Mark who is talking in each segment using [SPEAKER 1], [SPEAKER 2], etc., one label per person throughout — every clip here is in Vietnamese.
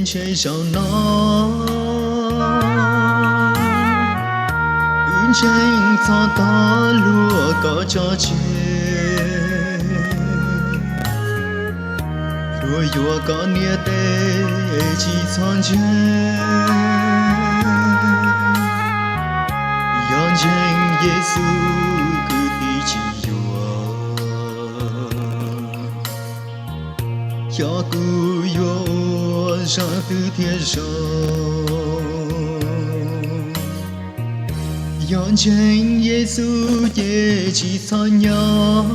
[SPEAKER 1] chơi giàu nó ứng tranh cho ta lúa có cho chê lúa dùa có nia tê chỉ son chê yon tranh Giêsu cứ đi chỉ cho cứ yo ra từ thiên yon tranh Giêsu ye chỉ son nhau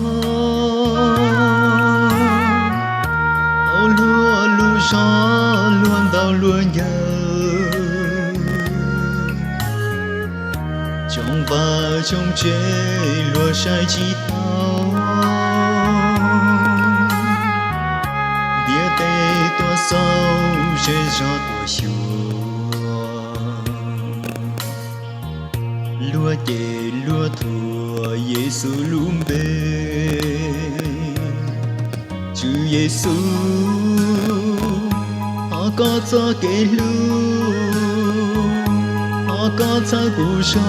[SPEAKER 1] ao lúa lúa gió luôn đau luôn nhớ trong ba trong chế lúa sai chỉ tao địa tây tua sâu chế gió tua xua lúa chè lúa thua Giêsu lùm bê Chúa Giêsu họ có cho kể lu họ có cho cụ cho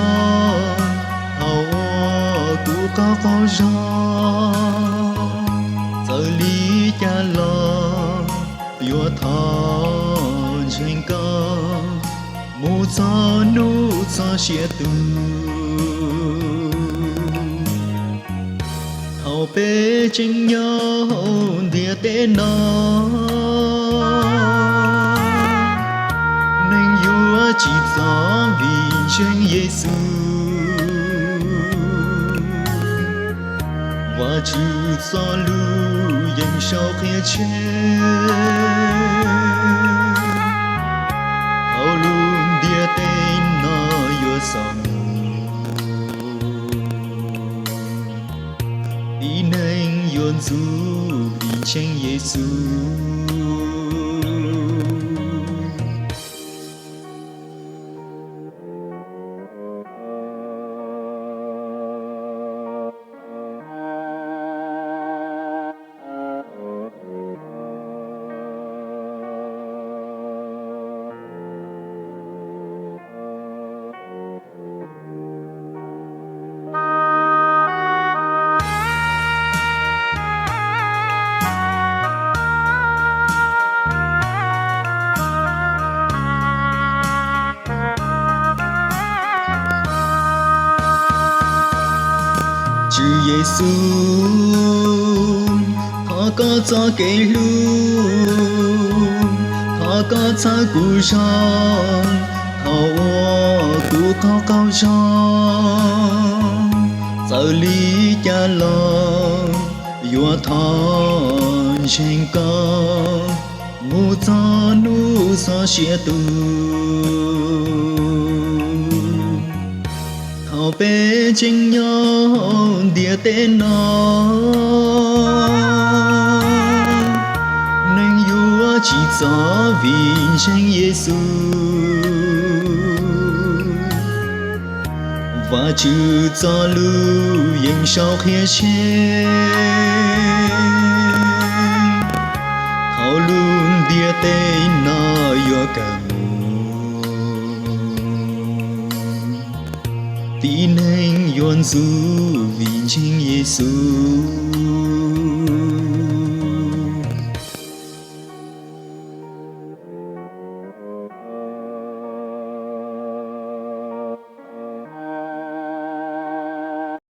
[SPEAKER 1] họ cụ có cho giờ lý cha lo yo thọ trên cơ mu cho nu cho chia từ hậu bê chính nhau địa tên nó nên yêu chỉ gió vì chân Giêsu và chữ gió lưu dành sau khi chết hậu luôn địa tên nó yêu sống đi nên yon du vì chân Giêsu Chúa Giêsu họ có cho kể lu họ có cho cụ cho họ cụ có cao cho giờ lý cha lo yo thọ trên cơ mu cho nu so chia tu hậu bê chính nhau địa tên nó nên yêu chỉ gió vì chân Giêsu và chữ gió lưu dành sau khi chết hậu luôn địa tên nó yêu cả tin anh yon du vì chính Giêsu